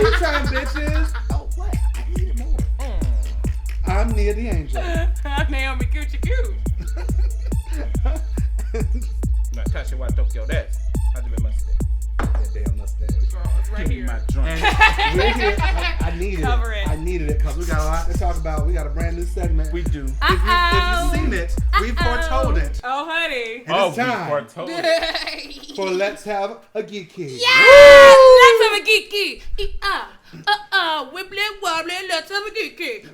Keep trying, bitches. Oh, what? I need more. I'm Nia the Angel. I'm Naomi Koochi-Ku. Natasha, why Tokyo that's? I do my mustache. That damn mustache. Girl, it's right here. My drink. And we're here. I needed Cover it. it. I needed it because we got a lot to talk about. We got a brand new segment. We do. If you've seen it, we've foretold it. Oh, honey. And it's time we foretold it. for Let's Have a Geek-Ki. Yes! Let's have a Geek-Ki. Wibbly wobbly, let's have a Geek-Ki.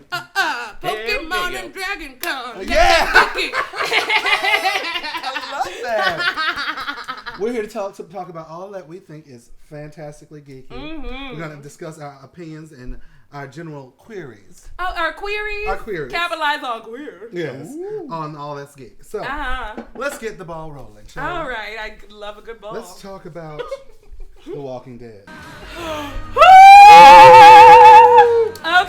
Pokemon and Dragon Con. Yeah! Geek-Ki. I love that. We're here to talk about all that we think is fantastically geeky. We're going to discuss our opinions and our general queries. Oh, our queries? Our queries. Capitalize on queer. Yes. On all that's geek. So, let's get the ball rolling, shall we? All right. I love a good ball. Let's talk about The Walking Dead.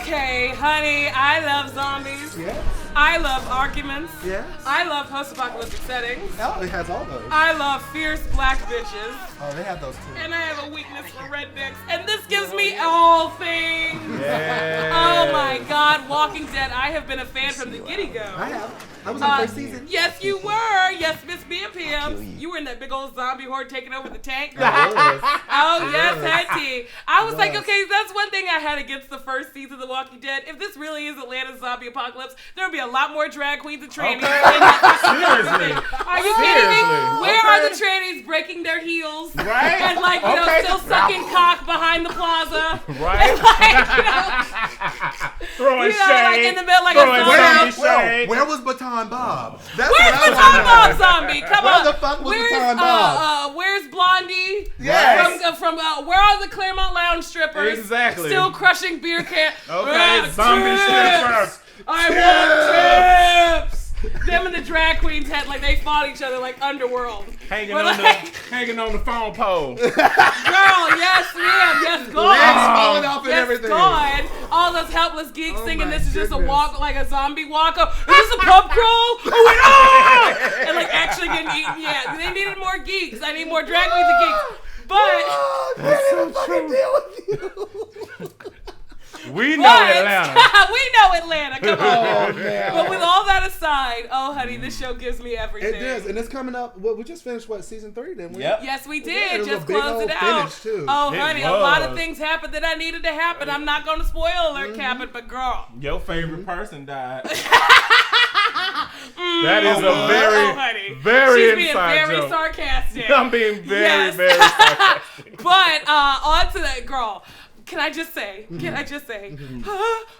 Okay, honey, I love zombies. Yes. I love arguments. Yes. I love post-apocalyptic settings. Oh, it has all those. I love fierce black bitches. Oh, they have those too. And I have a weakness for rednecks. And this gives me all things. Yeah. Oh my God, Walking Dead. I have been a fan from the get-go. I have. I was in the first season. Yes, you were. Yes, Miss BMPM. You were in that big old zombie horde taking over the tank. Oh, yes, Hetty. I was like, okay, that's one thing I had against the first season of The Walking Dead. If this really is Atlanta's zombie apocalypse, there would be a lot more drag queens and trannies. Seriously. Are you kidding me? Where are the trannies breaking their heels? Right. And like, you know, still sucking cock behind the plaza. Right. And like, Throwing you know, shade. like in the middle, like Throwing a zombie. shade. Where was Baton Bob? That's Where's what I Baton wanna know. Bob zombie? Come Where on. the fuck was Where's Baton Bob? Where's Blondie? Yes. From where are the Claremont Lounge strippers? Exactly. Still crushing beer can. Okay, zombie strippers. I want chips. Them and the drag queens had like they fought each other like Underworld. Hanging But, on like, hanging on the phone pole. Girl, yes, ma'am, yes, God. Legs falling off and Yes, everything. God. All those helpless geeks Oh thinking my this is just a goodness. walk, like a zombie walk. Is this a pub crawl? Oh, wait, ah! And like actually getting eaten. Yeah, they needed more geeks. I need more drag queens and geeks. But, That's so fucking deal with you. We know Atlanta. we know Atlanta. Come on. Oh, man. But with all that aside, oh, honey, this show gives me everything. It does, and it's coming up. Well, we just finished season 3, didn't we? Yep. Yes, we Yeah, did. it was Just a big closed old it out. finish, too. Oh, It honey, a lot of was. things happened that I needed to happen. I'm not going to spoil alert cap it, but girl. Your favorite person died. That is honey. a very She's being inside very joke. sarcastic. I'm being very, Yes. very sarcastic. But on to that, girl. Can I just say?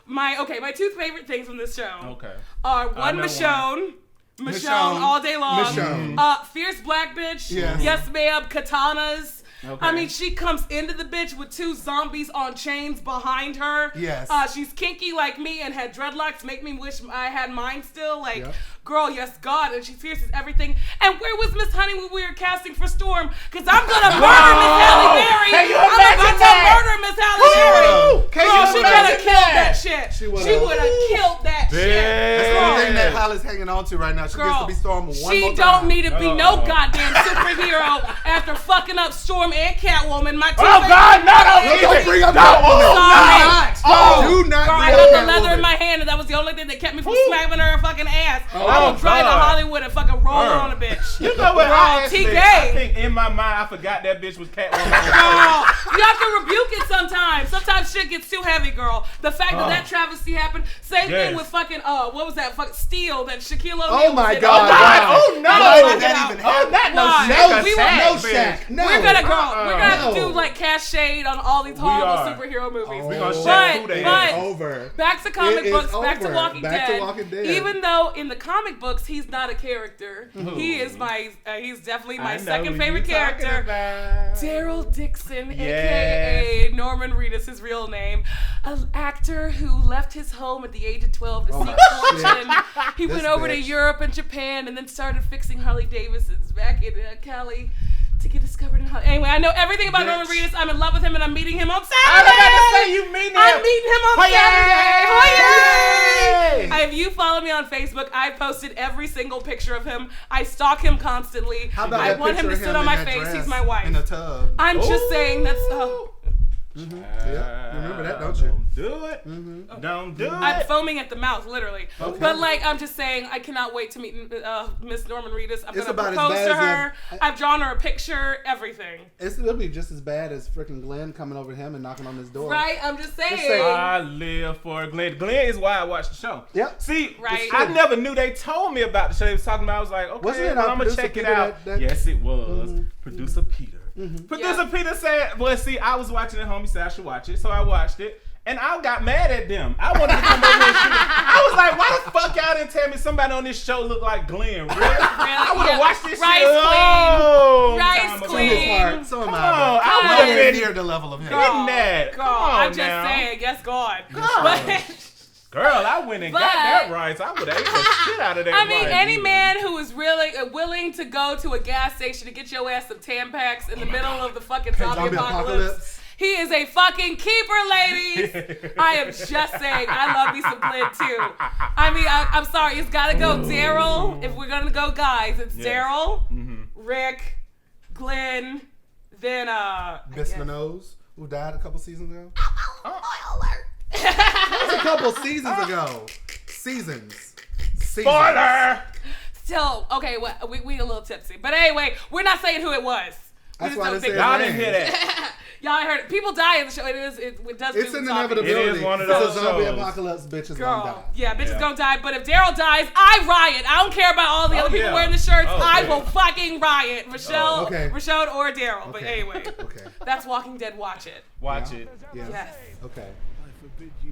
My two favorite things from this show Okay. are I one, know Michonne Michonne. all day long. Michonne. Fierce black bitch. Yes. Yes, ma'am. Katanas. Okay. I mean, she comes into the bitch with 2 zombies on chains behind her. Yes. She's kinky like me and had dreadlocks. Make me wish I had mine still. Like, Yep. girl, yes, God. And she's fierce as everything. And where was Miss Honey when we were casting for Storm? Because I'm going to murder Miss Halle Berry. Can you I'm imagine about that? to murder Miss Halle Berry. Can Girl, you she could have imagine killed that that? shit. She She would've. would have killed that shit. That's the Girl. only thing that Holly's hanging on to right now. She gets to be Storm one She more don't time. need to be no goddamn superhero after fucking up Storm and Catwoman. My two Oh favorite- God, no, Don't bring up No, Catwoman. sorry. Oh, do not Girl, bring I up got the leather in Catwoman. my hand, and that was the only thing that kept me from smacking her fucking ass. I Oh, will drive to God. Hollywood and fucking roll Girl. on a bitch. You know what? Girl, I actually- T-Gay. I think in my mind I forgot that bitch was Catwoman. Girl, you have to rebuke it sometimes. Sometimes shit gets too heavy, girl. The fact that travesty happened. Same Yes. thing with fucking what was that? Fucking Steel that Shaquille O'Neal. Oh my did. God. Oh no! Why did that even happen? not no Why? Shaq. We a were- Shaq, No bitch. Shaq. No. We're gonna go. We're gonna have to No. do like cast shade on all these horrible are. superhero movies. We gonna Oh, Shaq who they but- It's over. Back to comic It is books, back to over. Walking Back to Dead. Walking Dead. Even though in the comic books he's not a character, he is my. He's definitely my second favorite character. Daryl Dixon, aka Norman Reedus, his real name, an actor who left his home at the age of 12 to seek fortune. He This went over to bitch. Europe and Japan, and then started fixing Harley Davidsons back in Cali to get discovered in Hollywood. Anyway, I know everything about Norman Reedus. I'm in love with him, and I'm meeting him on Saturday. I was about to say you mean him. I'm meeting him on Hooray! Saturday. If you follow me on Facebook, I posted every single picture of him. I stalk him constantly. How about I that want him picture to of sit him on in my that face. dress He's my wife. in a tub? I'm just saying that's. Yeah, you remember that, don't you? Don't do it. Don't do it. I'm foaming at the mouth, literally. Okay. But like, I'm just saying, I cannot wait to meet Miss Norman Reedus. I'm It's gonna about as propose bad to as her. I've drawn her a picture, everything. It'll be just as bad as freaking Glenn coming over to him and knocking on his door. Right? I'm just saying. saying. I live for Glenn. Glenn is why I watched the show. Yep. See, Right. I never knew they told me about the show. They was talking about. I was like, okay, Wasn't it well, our I'm gonna producer check it Peter out. that- Yes, it was. Producer Peter. Producer Yeah. Peter said, "Well, see, I was watching it. Homie said I should watch it, so I watched it." And I got mad at them. I wanted to come over and shoot it. I was like, why the fuck y'all didn't tell me somebody on this show looked like Glenn? Really? I would have watched this Rice shit. Rice So Queen. is hard. So am Come I. on, but I I'm would have nowhere been near the level of him. Girl, that. Girl, Come on I'm just now. saying, yes, God. Girl, I went and got that rice. I would have ate the shit out of that I mean, rice. any man who is really willing to go to a gas station to get your ass some Tampax in the middle of the fucking zombie apocalypse. He is a fucking keeper, ladies. I am just saying, I love me some Glenn too. I mean, I'm sorry, it's gotta go Daryl. If we're gonna go guys, it's Daryl, Rick, Glenn, then Bismanoes, who died a couple seasons ago. That was a couple seasons ago. Seasons. Spoiler! Still, okay, well, we a little tipsy. But anyway, we're not saying who it was. That's why I said y'all didn't hear that. Y'all heard it. People die in the show. It does. It's an inevitability. It is one of those It's a zombie shows. apocalypse. Bitches Girl, gonna die. yeah, bitches gonna die. But if Daryl dies, I riot. I don't care about all the other people wearing the shirts. I will fucking riot. Rochelle, Rochelle or Daryl. But anyway, that's Walking Dead. Watch it. Watch it. Yes. Okay.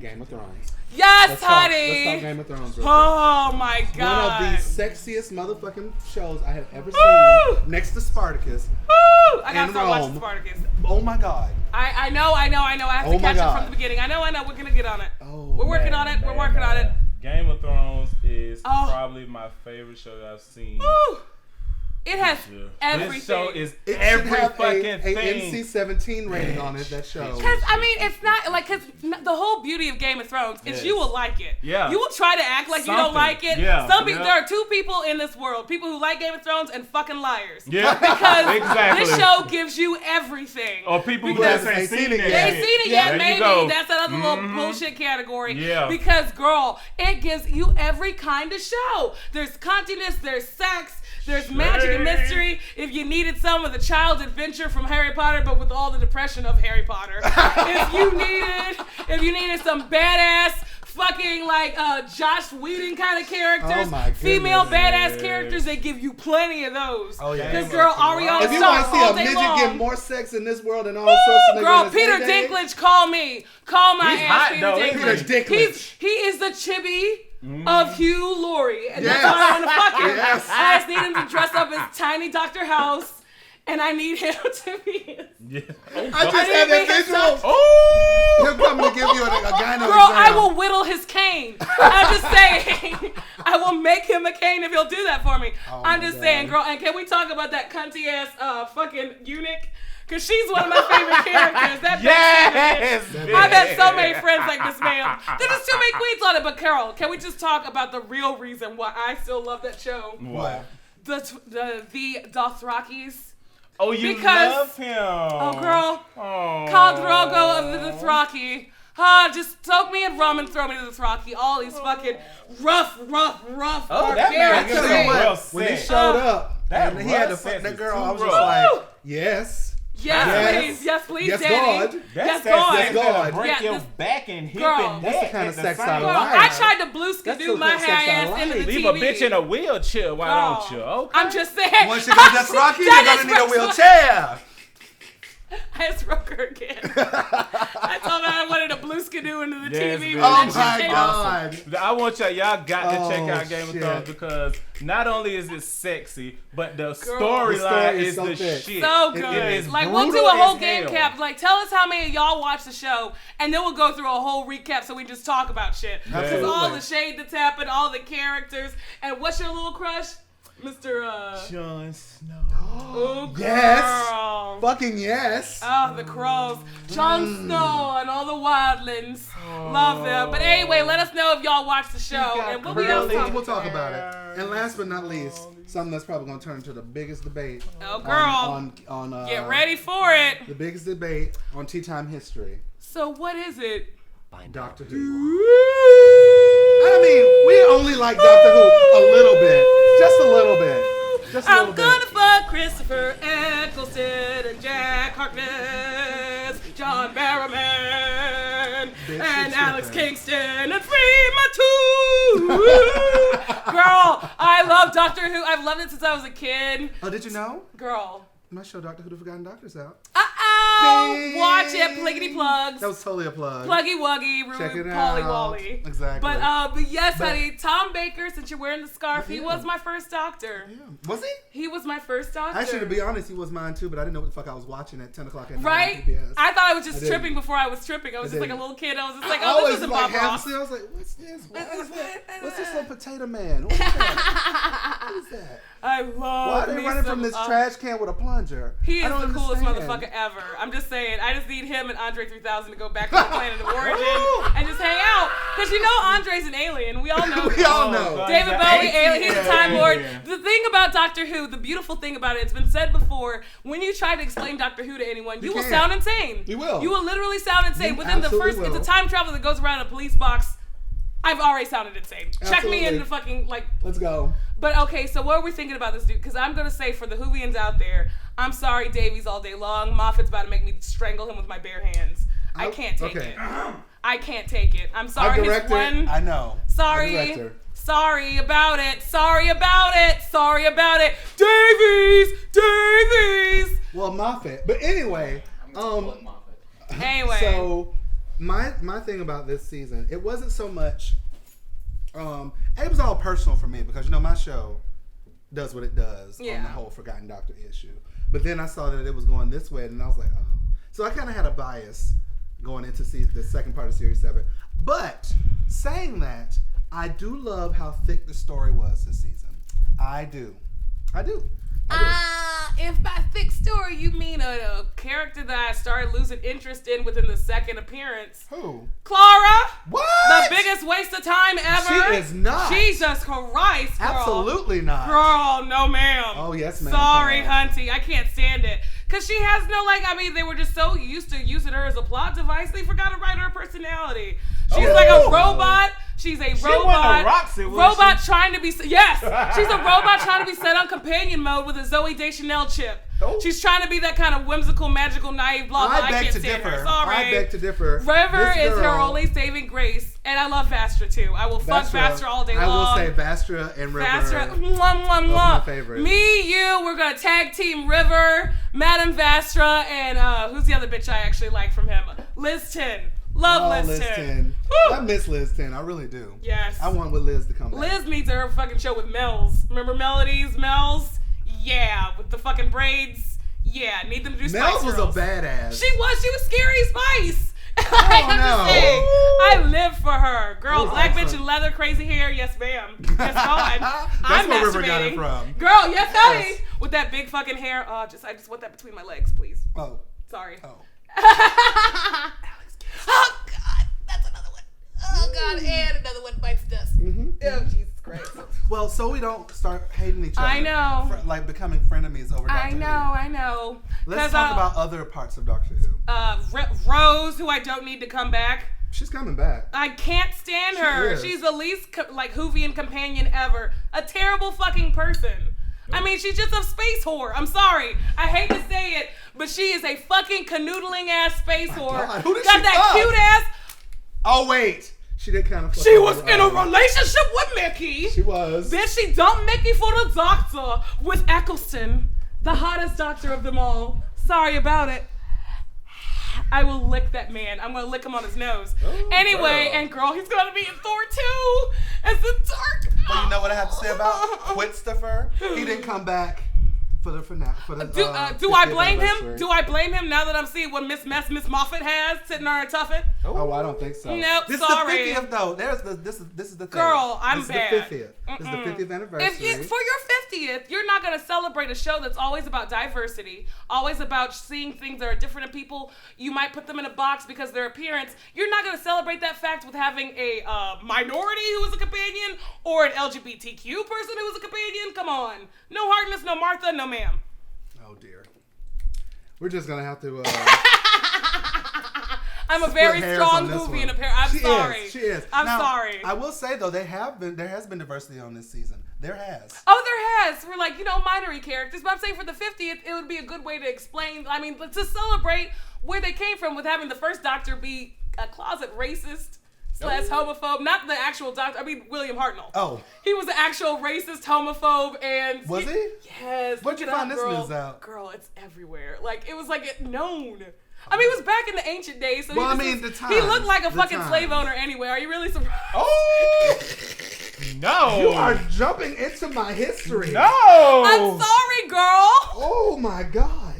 Game of Thrones. Yes, honey. Let's talk Game of Thrones. Oh my God. One of the sexiest motherfucking shows I have ever seen. Next to Spartacus. Woo! I gotta start watching Spartacus. Oh my God. I know. I have to catch up from the beginning. I know. We're gonna get on it. We're working on it. We're working on it. Game of Thrones is probably my favorite show that I've seen. Woo! It has everything. This show is it every should have fucking thing. A NC-17 rating on it. That show. Because I mean, it's not like the whole beauty of Game of Thrones is you will like it. Yeah. You will try to act like you don't like it. Yeah. There are two people in this world: people who like Game of Thrones and fucking liars. Yeah. Because this show gives you everything. Or people who just ain't seen it yet. They ain't seen it yet. There you Maybe go. that's another little bullshit category. Yeah. Because girl, it gives you every kind of show. There's continence. There's sex. There's magic and mystery. If you needed some of the child's adventure from Harry Potter, but with all the depression of Harry Potter. if you needed some badass fucking like Josh Whedon kind of characters, female badass characters, they give you plenty of those. Oh yeah. Because girl, Ariana if you want to see all a day midget long. get more sex in this world than all sorts of niggas. Girl, Peter Dinklage, call me. Call my ass, Peter Dinklage. Peter Dinklage. He is the chibi of Hugh Laurie. And that's why I want to fuck him. I just need him to dress up as tiny Dr. House, and I need him to be. I just had that visual. Him coming to give you a gyno Girl, exam. I will whittle his cane. I'm just saying. I will make him a cane if he'll do that for me. I'm just saying, girl. And can we talk about that cunty ass fucking eunuch? Because she's one of my favorite characters. That I've had so many friends like this, ma'am. There's just too many queens on it. But Carol, can we just talk about the real reason why I still love that show? What? The Dothrakis. Oh, you love him. Oh, girl. Khal Drogo of the Dothraki. Just soak me in rum and throw me to the Dothraki. All these fucking rough barbarians. When he showed up, and he had to fuck that girl, I was just like, yes. Yes, please, yes, Daddy. God. Yes, God. Yes, God. Break your back and hip girl, and neck. That's the kind of sex I Girl, like. I tried to blue skidoo my ass into the Leave TV. a bitch in a wheelchair, why don't you? Okay. I'm just saying. Once you go to Rocky, you're gonna need a wheelchair. I just broke her again. I told her I wanted a blue skidoo into the TV. Oh my God. I want y'all got to check out Game shit. of Thrones because not only is it sexy, but the storyline is the shit. So good. It is like we'll do a whole game hell. cap. Like tell us how many of y'all watch the show, and then we'll go through a whole recap so we just talk about shit. Because all the shade that's happened, all the characters, and what's your little crush? Mr. Jon Snow. Oh, girl. Yes. Fucking yes. Oh, the crows. Jon Snow and all the wildlings. Love them. But anyway, let us know if y'all watch the show. And we'll talk about it. And last but not least, something that's probably going to turn into the biggest debate. Oh, girl. On get ready for it. The biggest debate on tea time history. So what is it? Doctor Who. I mean, we only like Doctor Who a little bit. Just a little bit. I'm gonna fuck Christopher Eccleston and Jack Harkness, John Barrowman, and Alex Kingston, and free my two. Girl, I love Doctor Who. I've loved it since I was a kid. Oh, did you know? Girl. My show, Doctor Who: The Forgotten Doctor's out. Uh-oh! Watch it, pliggity plugs. That was totally a plug. Pluggy wuggy, rude Polly Wally. Exactly. But yes, honey, Tom Baker, since you're wearing the scarf, he was my first doctor. Yeah. Was he? He was my first doctor. Actually, to be honest, he was mine too, but I didn't know what the fuck I was watching at 10 o'clock at night. Right? On PBS. I thought I was just tripping before I was tripping. I was just like a little kid. I was just like, oh, this isn't Bob Ross. I was like, what's this? What's this little potato man? What is that? What is that? I love Why are they running from this trash can with a plunger? He is the coolest motherfucker ever. I'm just saying. I just need him and Andre 3000 to go back to the planet of origin and just hang out. Because you know Andre's an alien. We all know. We all know. David Bowie, alien. He's a Time Lord. The thing about Doctor Who, the beautiful thing about it, it's been said before, when you try to explain Doctor Who to anyone, you will sound insane. You will. You will literally sound insane. Within the first, it's a time travel that goes around a police box. I've already sounded insane. Absolutely. Check me into fucking, like... Let's go. But okay, so what are we thinking about this dude? Because I'm going to say for the Whovians out there, I'm sorry Davies all day long. Moffat's about to make me strangle him with my bare hands. I can't take it. I can't take it. I'm sorry. I know. Sorry. Sorry about it. Sorry about it. Sorry about it. Davies! Davies! Well, Moffat. But anyway. Anyway. So... My thing about this season, it wasn't so much, it was all personal for me because, you know, my show does what it does on the whole Forgotten Doctor issue. But then I saw that it was going this way and I was like, oh. So I kind of had a bias going into the second part of Series 7. But saying that, I do love how thick the story was this season. I do. If by thick story you mean a character that I started losing interest in within the second appearance. Who? Clara. What? The biggest waste of time ever. She is not. Jesus Christ, girl. Absolutely not. Girl, no ma'am. Oh, yes ma'am. Sorry, hunty. I can't stand it. Because she has no, they were just so used to using her as a plot device, they forgot to write her personality. She's like a robot. She's a robot trying to be... Yes! She's a robot trying to be set on companion mode with a Zoe Deschanel chip. Oh. She's trying to be that kind of whimsical, magical, naive, blah, blah. I can't stand her. Sorry. I beg to differ. River is her only saving grace. And I love Vastra, too. I will fuck Vastra all day long. I will say Vastra and River. Vastra, mwah, mwah, mwah. My favorite. Me, you, we're going to tag team River, Madame Vastra, and who's the other bitch I actually like from him? Liz 10. Love Liz 10. I miss Liz 10. I really do. Yes. I want Liz to come back. Liz needs her fucking show with Mel's. Remember Melodies? Mel's? Yeah. With the fucking braids. Yeah. Need them to do Spice Mel's was Girls. a badass. She was scary Spice. Oh, I live for her. Girl, black bitch in leather, crazy hair. Yes, ma'am. Yes, God. That's where River got it from. Girl, yes, honey. With that big fucking hair. I just want that between my legs, please. Oh. Sorry. Oh. Oh, God. That's another one. Oh, God. And another one bites dust. Mm-hmm. Oh, Jesus Christ. Well, so we don't start hating each other. I know. Like becoming frenemies over Doctor Who. I know. Let's talk about other parts of Doctor Who. Rose, who I don't need to come back. She's coming back. I can't stand her. She's the least, Whovian companion ever. A terrible fucking person. I mean, she's just a space whore. I'm sorry. I hate to say it, but she is a fucking canoodling ass space whore. God, who did got she that fuck? cute ass. Oh, wait. She did kind of fuck. She was in a relationship with Mickey. She was. Then she dumped Mickey for the doctor with Eccleston, the hottest doctor of them all. Sorry about it. I will lick that man. I'm going to lick him on his nose. Oh, anyway, and girl, he's going to be in Thor 2 as the dark. But you know what I have to say about Quitstopher? He didn't come back for the finale. Do I blame him? Do I blame him now that I'm seeing what Miss Moffat has sitting on her tuffet? Oh, I don't think so. Nope, this sorry. is the 50th though. This is the thing. Girl, I'm this bad. This is the 50th. This is the 50th anniversary. For your 50th, you're not going to celebrate a show that's always about diversity, always about seeing things that are different in people. You might put them in a box because of their appearance. You're not going to celebrate that fact with having a minority who is a companion or an LGBTQ person who is a companion. Come on. No Harkness, no Martha, no ma'am. Oh, dear. We're just going to have to... I'm a very strong movie in a pair. I'm sorry. She is. I'm sorry. I will say though, there has been diversity on this season. There has. Oh, there has. We're like, minority characters. But I'm saying for the 50th, it would be a good way to explain. I mean, to celebrate where they came from with having the first Doctor be a closet racist / homophobe. Not the actual Doctor. I mean, William Hartnell. Oh. He was an actual racist, homophobe, and... Was he? Yes. Where'd you find this news out? Girl, it's everywhere. Like, it was like known. I mean, it was back in the ancient days. So he looked like a fucking slave owner anyway. Are you really surprised? Oh! No. You are jumping into my history. No. I'm sorry, girl. Oh, my God.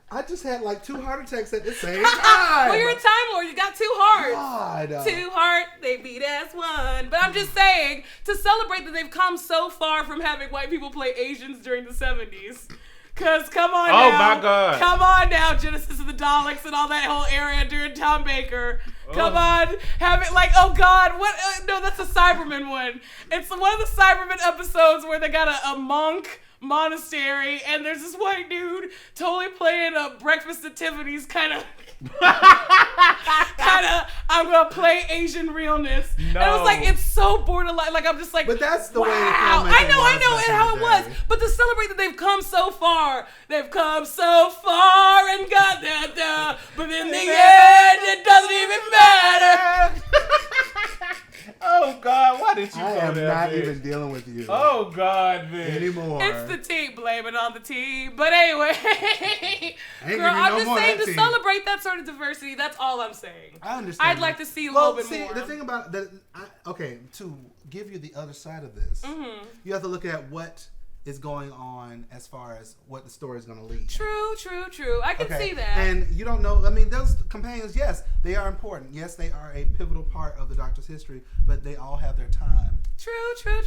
I just had like 2 heart attacks at the same time. Well, you're a Time Lord. You got 2 hearts. God. 2 hearts, they beat as one. But I'm just saying, to celebrate that they've come so far from having white people play Asians during the 70s. Cause come on now. Oh my God. Come on now, Genesis of the Daleks and all that whole area during Tom Baker. Come on. Have it like, oh God, what? No, that's a Cyberman one. It's one of the Cyberman episodes where they got a monk monastery and there's this white dude totally playing a Breakfast at Tiffany's kind of I'm gonna play Asian realness. No. And it was like, it's so borderline. Like, I'm just like, but that's the wow. way I know, and how it was. But to celebrate that they've come so far, and got there. But in the end, it doesn't even matter. Oh God, why did you I am not even dealing with you. Oh God, man. Anymore. It's the tea. Blame it on the tea. But anyway, girl, I'm just saying to celebrate that sort of diversity. That's all I'm saying. I understand. I'd like to see a little bit more. The thing about that, to give you the other side of this, you have to look at what is going on as far as what the story is going to lead. True. I can see that. And you don't know, I mean, those companions, yes, they are important. Yes, they are a pivotal part of the Doctor's history, but they all have their time. True.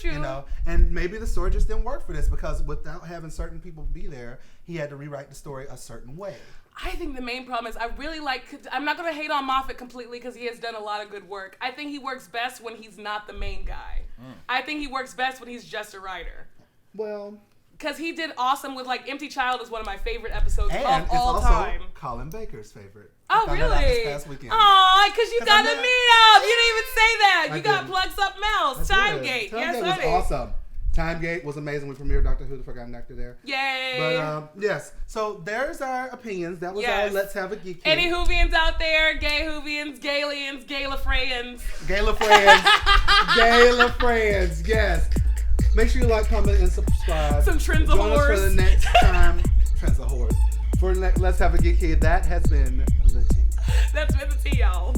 You know, and maybe the story just didn't work for this because without having certain people be there, he had to rewrite the story a certain way. I think the main problem is I'm not going to hate on Moffat completely because he has done a lot of good work. I think he works best when he's not the main guy. I think he works best when he's just a writer. Well, because he did awesome with like Empty Child is one of my favorite episodes of all it's time. also Colin Baker's favorite. Oh, really? This past weekend. Aw, because you got to meet up. You didn't even say that. You got to plug something else. Timegate. Yes, was awesome. Timegate was amazing. We premiered Doctor Who, the Forgotten Doctor there. Yay. But yes, so there's our opinions. That was our Let's Have a Geek-Ki. Any Whovians out there? Gay Whovians, Galians, Galifreyans. Galifreyans, yes. Make sure you like, comment, and subscribe. Some Trends of Horrors. Join us for the next time. Trends of Horrors. For Let's Have a Geek-Ki. That has been the tea. That's been the tea, y'all.